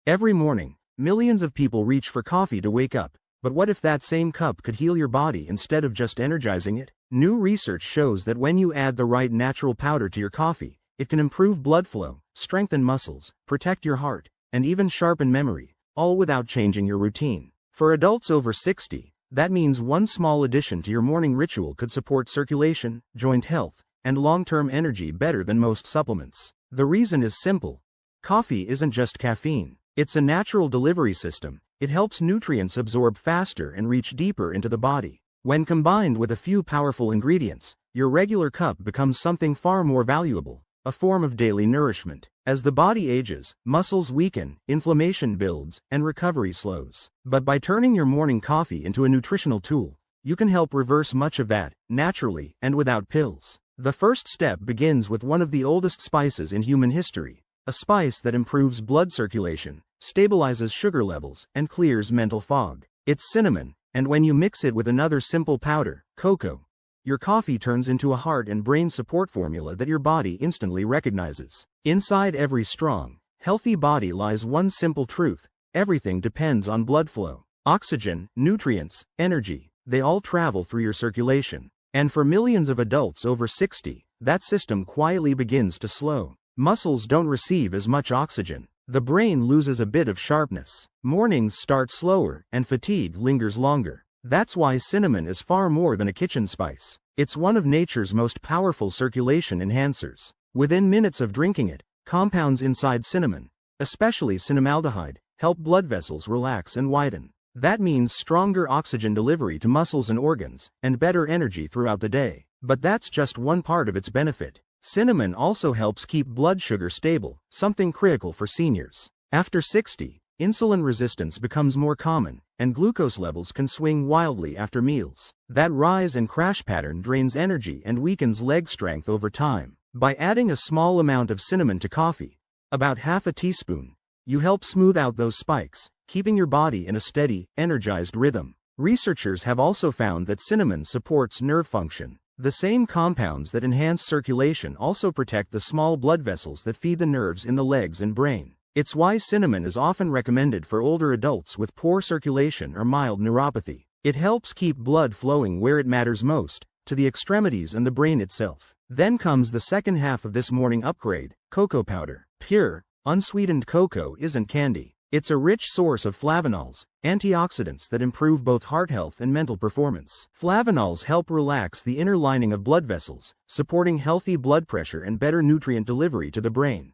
Every morning, millions of people reach for coffee to wake up, but what if that same cup could heal your body instead of just energizing it? New research shows that when you add the right natural powder to your coffee, it can improve blood flow, strengthen muscles, protect your heart, and even sharpen memory, all without changing your routine. For adults over 60, that means one small addition to your morning ritual could support circulation, joint health, and long-term energy better than most supplements. The reason is simple. Coffee isn't just caffeine. It's a natural delivery system. It helps nutrients absorb faster and reach deeper into the body. When combined with a few powerful ingredients, your regular cup becomes something far more valuable, a form of daily nourishment. As the body ages, muscles weaken, inflammation builds, and recovery slows. But by turning your morning coffee into a nutritional tool, you can help reverse much of that, naturally and without pills. The first step begins with one of the oldest spices in human history, a spice that improves blood circulation, stabilizes sugar levels, and clears mental fog. It's cinnamon, and when you mix it with another simple powder, cocoa, your coffee turns into a heart and brain support formula that your body instantly recognizes. Inside every strong, healthy body lies one simple truth: everything depends on blood flow. Oxygen, nutrients, energy, they all travel through your circulation. And for millions of adults over 60, that system quietly begins to slow. Muscles don't receive as much oxygen. The brain loses a bit of sharpness. Mornings start slower, and fatigue lingers longer. That's why cinnamon is far more than a kitchen spice. It's one of nature's most powerful circulation enhancers. Within minutes of drinking it, compounds inside cinnamon, especially cinnamaldehyde, help blood vessels relax and widen. That means stronger oxygen delivery to muscles and organs, and better energy throughout the day. But that's just one part of its benefit. Cinnamon also helps keep blood sugar stable, something critical for seniors. After 60, insulin resistance becomes more common, and glucose levels can swing wildly after meals. That rise and crash pattern drains energy and weakens leg strength over time. By adding a small amount of cinnamon to coffee, about half a teaspoon, you help smooth out those spikes, keeping your body in a steady, energized rhythm. Researchers have also found that cinnamon supports nerve function. The same compounds that enhance circulation also protect the small blood vessels that feed the nerves in the legs and brain. It's why cinnamon is often recommended for older adults with poor circulation or mild neuropathy. It helps keep blood flowing where it matters most, to the extremities and the brain itself. Then comes the second half of this morning upgrade: cocoa powder. Pure, unsweetened cocoa isn't candy. It's a rich source of flavonols, antioxidants that improve both heart health and mental performance. Flavonols help relax the inner lining of blood vessels, supporting healthy blood pressure and better nutrient delivery to the brain.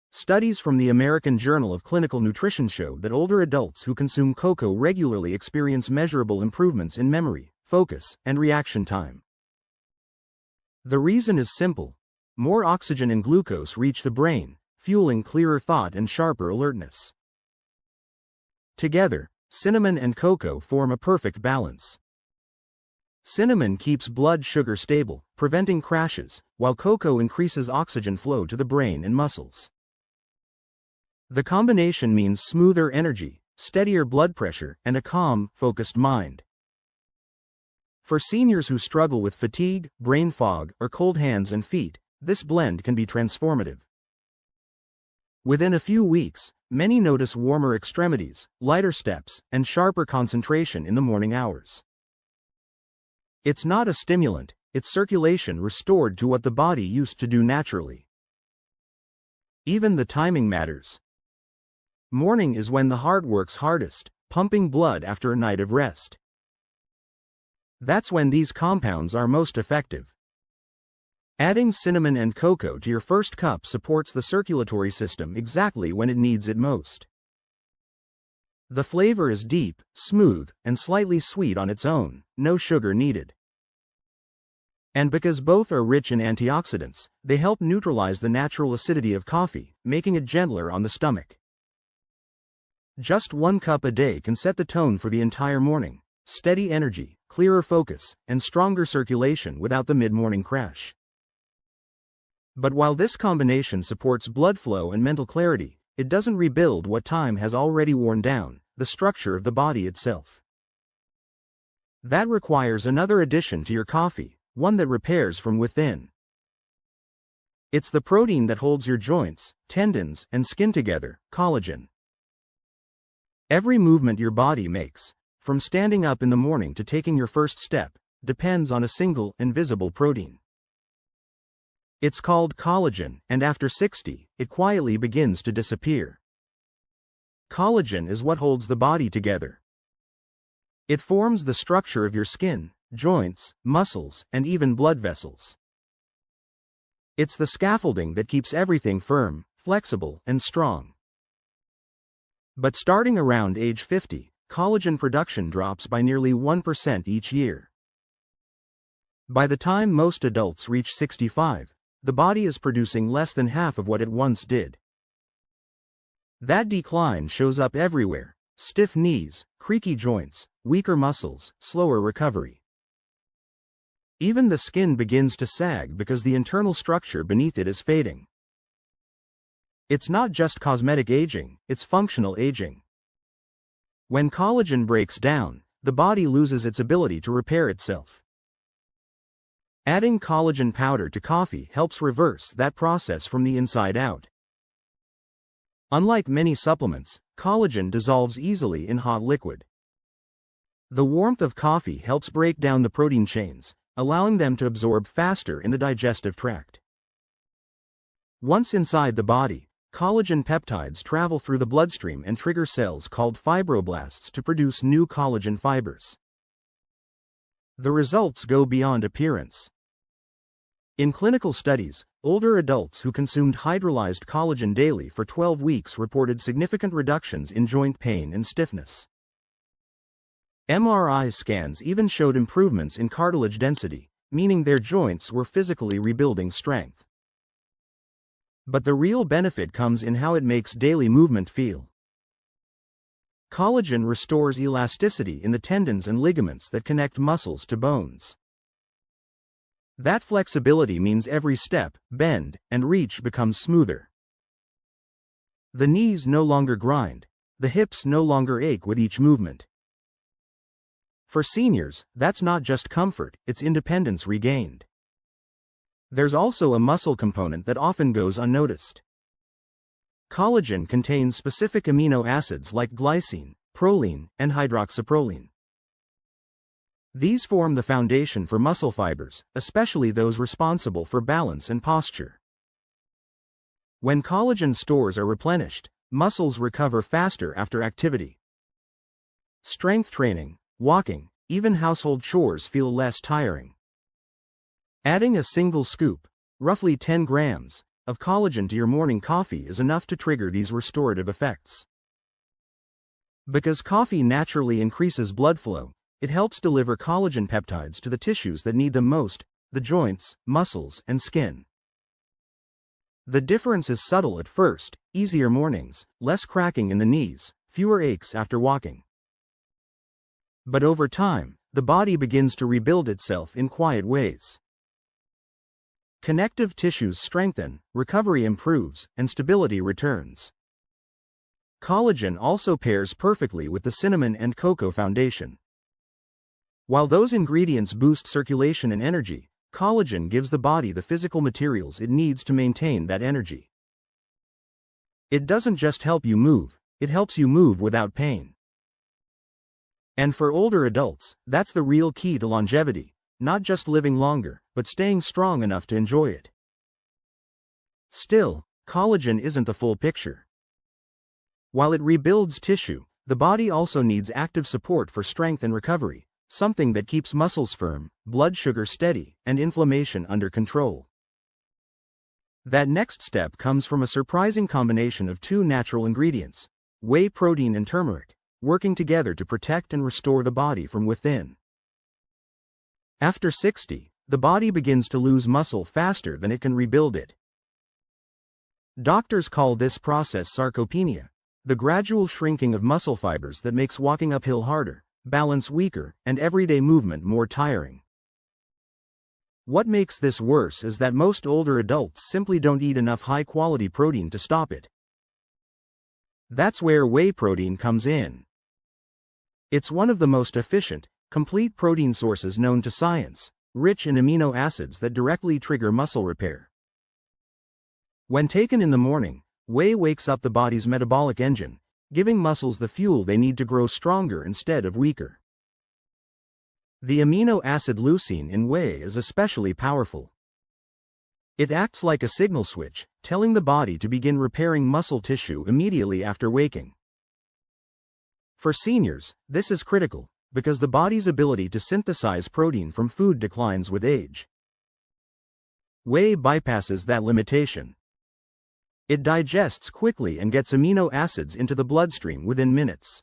Studies from the American Journal of Clinical Nutrition show that older adults who consume cocoa regularly experience measurable improvements in memory, focus, and reaction time. The reason is simple: more oxygen and glucose reach the brain, fueling clearer thought and sharper alertness. Together, cinnamon and cocoa form a perfect balance. Cinnamon keeps blood sugar stable, preventing crashes, while cocoa increases oxygen flow to the brain and muscles. The combination means smoother energy, steadier blood pressure, and a calm, focused mind. For seniors who struggle with fatigue, brain fog, or cold hands and feet, this blend can be transformative. Within a few weeks, many notice warmer extremities, lighter steps, and sharper concentration in the morning hours. It's not a stimulant, it's circulation restored to what the body used to do naturally. Even the timing matters. Morning is when the heart works hardest, pumping blood after a night of rest. That's when these compounds are most effective. Adding cinnamon and cocoa to your first cup supports the circulatory system exactly when it needs it most. The flavor is deep, smooth, and slightly sweet on its own, no sugar needed. And because both are rich in antioxidants, they help neutralize the natural acidity of coffee, making it gentler on the stomach. Just one cup a day can set the tone for the entire morning: steady energy, clearer focus, and stronger circulation without the mid-morning crash. But while this combination supports blood flow and mental clarity, it doesn't rebuild what time has already worn down: the structure of the body itself. That requires another addition to your coffee, one that repairs from within. It's the protein that holds your joints, tendons, and skin together, collagen. Every movement your body makes, from standing up in the morning to taking your first step, depends on a single, invisible protein. It's called collagen, and after 60, it quietly begins to disappear. Collagen is what holds the body together. It forms the structure of your skin, joints, muscles, and even blood vessels. It's the scaffolding that keeps everything firm, flexible, and strong. But starting around age 50, collagen production drops by nearly 1% each year. By the time most adults reach 65, the body is producing less than half of what it once did. That decline shows up everywhere: stiff knees, creaky joints, weaker muscles, slower recovery. Even the skin begins to sag because the internal structure beneath it is fading. It's not just cosmetic aging, it's functional aging. When collagen breaks down, the body loses its ability to repair itself. Adding collagen powder to coffee helps reverse that process from the inside out. Unlike many supplements, collagen dissolves easily in hot liquid. The warmth of coffee helps break down the protein chains, allowing them to absorb faster in the digestive tract. Once inside the body, collagen peptides travel through the bloodstream and trigger cells called fibroblasts to produce new collagen fibers. The results go beyond appearance. In clinical studies, older adults who consumed hydrolyzed collagen daily for 12 weeks reported significant reductions in joint pain and stiffness. MRI scans even showed improvements in cartilage density, meaning their joints were physically rebuilding strength. But the real benefit comes in how it makes daily movement feel. Collagen restores elasticity in the tendons and ligaments that connect muscles to bones. That flexibility means every step, bend, and reach becomes smoother. The knees no longer grind, the hips no longer ache with each movement. For seniors, that's not just comfort, it's independence regained. There's also a muscle component that often goes unnoticed. Collagen contains specific amino acids like glycine, proline, and hydroxyproline. These form the foundation for muscle fibers, especially those responsible for balance and posture. When collagen stores are replenished, muscles recover faster after activity. Strength training, walking, even household chores feel less tiring. Adding a single scoop, roughly 10 grams, of collagen to your morning coffee is enough to trigger these restorative effects. Because coffee naturally increases blood flow, it helps deliver collagen peptides to the tissues that need them most, the joints, muscles, and skin. The difference is subtle at first: easier mornings, less cracking in the knees, fewer aches after walking. But over time, the body begins to rebuild itself in quiet ways. Connective tissues strengthen, recovery improves, and stability returns. Collagen also pairs perfectly with the cinnamon and cocoa foundation. While those ingredients boost circulation and energy, collagen gives the body the physical materials it needs to maintain that energy. It doesn't just help you move, it helps you move without pain. And for older adults, that's the real key to longevity: not just living longer, but staying strong enough to enjoy it. Still, collagen isn't the full picture. While it rebuilds tissue, the body also needs active support for strength and recovery, something that keeps muscles firm, blood sugar steady, and inflammation under control. That next step comes from a surprising combination of two natural ingredients: whey protein and turmeric, working together to protect and restore the body from within. After 60, the body begins to lose muscle faster than it can rebuild it. Doctors call this process sarcopenia, the gradual shrinking of muscle fibers that makes walking uphill harder, balance weaker, and everyday movement more tiring. What makes this worse is that most older adults simply don't eat enough high-quality protein to stop it. That's where whey protein comes in. It's one of the most efficient, complete protein sources known to science, rich in amino acids that directly trigger muscle repair. When taken in the morning, whey wakes up the body's metabolic engine, giving muscles the fuel they need to grow stronger instead of weaker. The amino acid leucine in whey is especially powerful. It acts like a signal switch, telling the body to begin repairing muscle tissue immediately after waking. For seniors, this is critical, because the body's ability to synthesize protein from food declines with age. Whey bypasses that limitation. It digests quickly and gets amino acids into the bloodstream within minutes.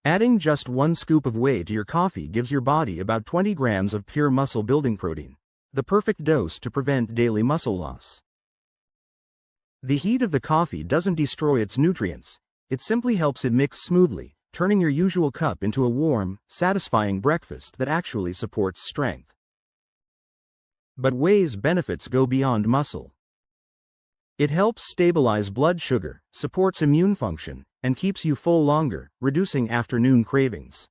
Adding just 1 scoop of whey to your coffee gives your body about 20 grams of pure muscle-building protein, the perfect dose to prevent daily muscle loss. The heat of the coffee doesn't destroy its nutrients, it simply helps it mix smoothly, turning your usual cup into a warm, satisfying breakfast that actually supports strength. But whey's benefits go beyond muscle. It helps stabilize blood sugar, supports immune function, and keeps you full longer, reducing afternoon cravings.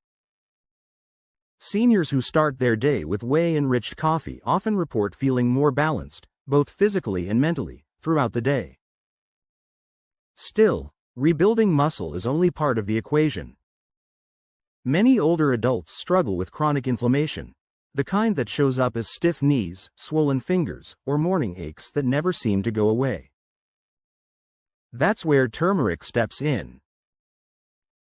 Seniors who start their day with whey-enriched coffee often report feeling more balanced, both physically and mentally, throughout the day. Still, rebuilding muscle is only part of the equation. Many older adults struggle with chronic inflammation, the kind that shows up as stiff knees, swollen fingers, or morning aches that never seem to go away. That's where turmeric steps in.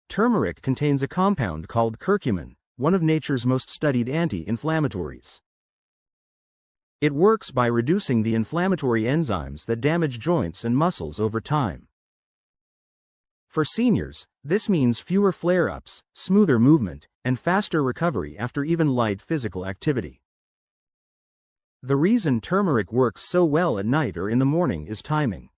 Turmeric contains a compound called curcumin, one of nature's most studied anti-inflammatories. It works by reducing the inflammatory enzymes that damage joints and muscles over time. For seniors, this means fewer flare-ups, smoother movement, and faster recovery after even light physical activity. The reason turmeric works so well at night or in the morning is timing.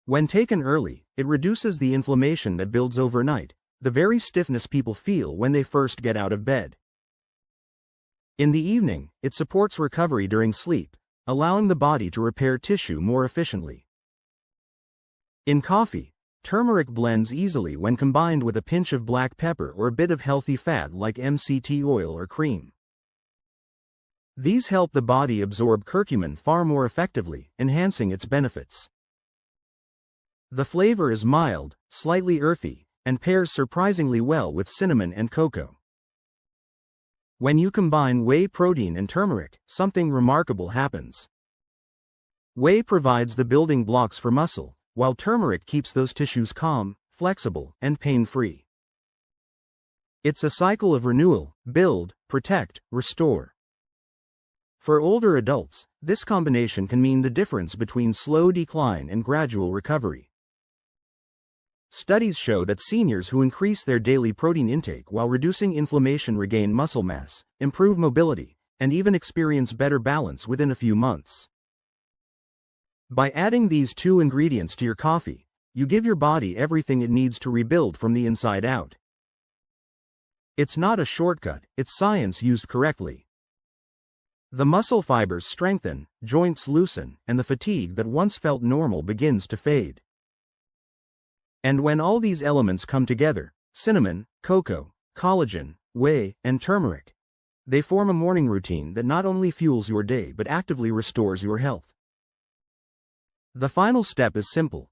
When taken early, it reduces the inflammation that builds overnight, the very stiffness people feel when they first get out of bed. In the evening, it supports recovery during sleep, allowing the body to repair tissue more efficiently. In coffee, turmeric blends easily when combined with a pinch of black pepper or a bit of healthy fat like MCT oil or cream. These help the body absorb curcumin far more effectively, enhancing its benefits. The flavor is mild, slightly earthy, and pairs surprisingly well with cinnamon and cocoa. When you combine whey protein and turmeric, something remarkable happens. Whey provides the building blocks for muscle, while turmeric keeps those tissues calm, flexible, and pain-free. It's a cycle of renewal, build, protect, restore. For older adults, this combination can mean the difference between slow decline and gradual recovery. Studies show that seniors who increase their daily protein intake while reducing inflammation regain muscle mass, improve mobility, and even experience better balance within a few months. By adding these 2 ingredients to your coffee, you give your body everything it needs to rebuild from the inside out. It's not a shortcut, it's science used correctly. The muscle fibers strengthen, joints loosen, and the fatigue that once felt normal begins to fade. And when all these elements come together, cinnamon, cocoa, collagen, whey, and turmeric, they form a morning routine that not only fuels your day but actively restores your health. The final step is simple: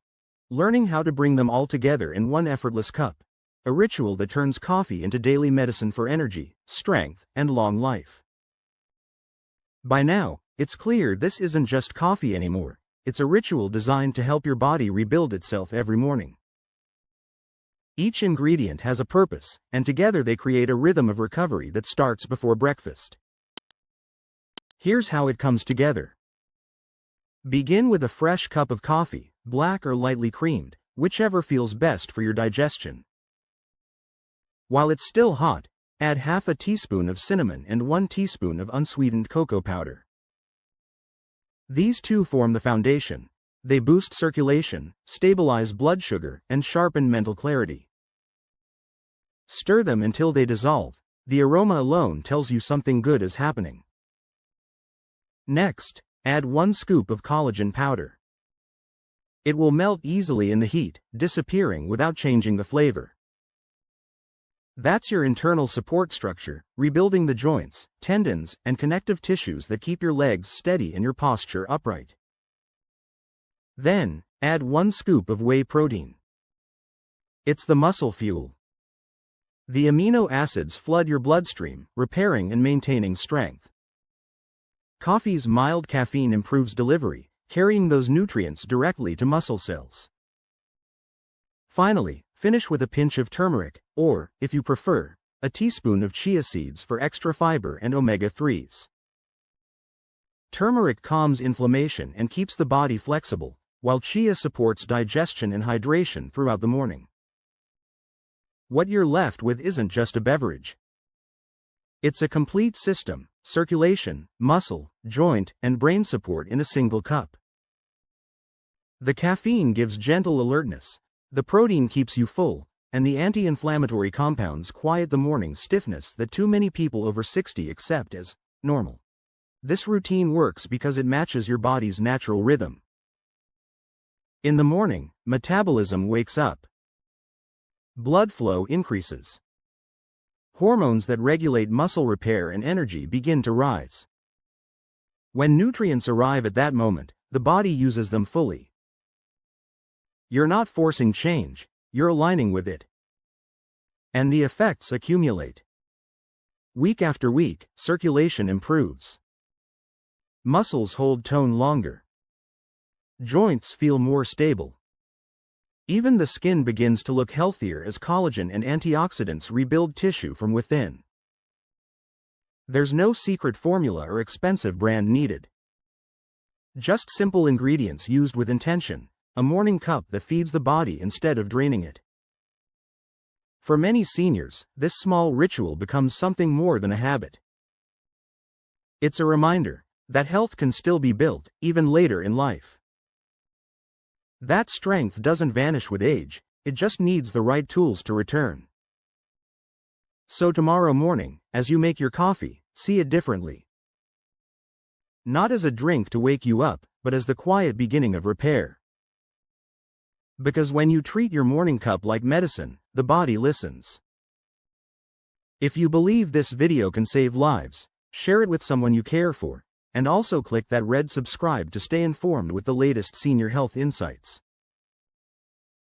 learning how to bring them all together in one effortless cup, a ritual that turns coffee into daily medicine for energy, strength, and long life. By now, it's clear this isn't just coffee anymore, it's a ritual designed to help your body rebuild itself every morning. Each ingredient has a purpose, and together they create a rhythm of recovery that starts before breakfast. Here's how it comes together. Begin with a fresh cup of coffee, black or lightly creamed, whichever feels best for your digestion. While it's still hot, add half a teaspoon of cinnamon and 1 teaspoon of unsweetened cocoa powder. These 2 form the foundation. They boost circulation, stabilize blood sugar, and sharpen mental clarity. Stir them until they dissolve. The aroma alone tells you something good is happening. Next, add 1 scoop of collagen powder. It will melt easily in the heat, disappearing without changing the flavor. That's your internal support structure, rebuilding the joints, tendons, and connective tissues that keep your legs steady and your posture upright. Then, add 1 scoop of whey protein. It's the muscle fuel. The amino acids flood your bloodstream, repairing and maintaining strength. Coffee's mild caffeine improves delivery, carrying those nutrients directly to muscle cells. Finally, finish with a pinch of turmeric, or, if you prefer, a teaspoon of chia seeds for extra fiber and omega-3s. Turmeric calms inflammation and keeps the body flexible, while chia supports digestion and hydration throughout the morning. What you're left with isn't just a beverage. It's a complete system: circulation, muscle, joint, and brain support in a single cup. The caffeine gives gentle alertness, the protein keeps you full, and the anti-inflammatory compounds quiet the morning stiffness that too many people over 60 accept as normal. This routine works because it matches your body's natural rhythm. In the morning, metabolism wakes up. Blood flow increases. Hormones that regulate muscle repair and energy begin to rise. When nutrients arrive at that moment, the body uses them fully. You're not forcing change, you're aligning with it. And the effects accumulate. Week after week, circulation improves. Muscles hold tone longer. Joints feel more stable. Even the skin begins to look healthier as collagen and antioxidants rebuild tissue from within. There's no secret formula or expensive brand needed. Just simple ingredients used with intention, a morning cup that feeds the body instead of draining it. For many seniors, this small ritual becomes something more than a habit. It's a reminder that health can still be built, even later in life. That strength doesn't vanish with age, it just needs the right tools to return. So tomorrow morning, as you make your coffee, see it differently. Not as a drink to wake you up, but as the quiet beginning of repair. Because when you treat your morning cup like medicine, the body listens. If you believe this video can save lives, share it with someone you care for, and also click that red subscribe to stay informed with the latest senior health insights.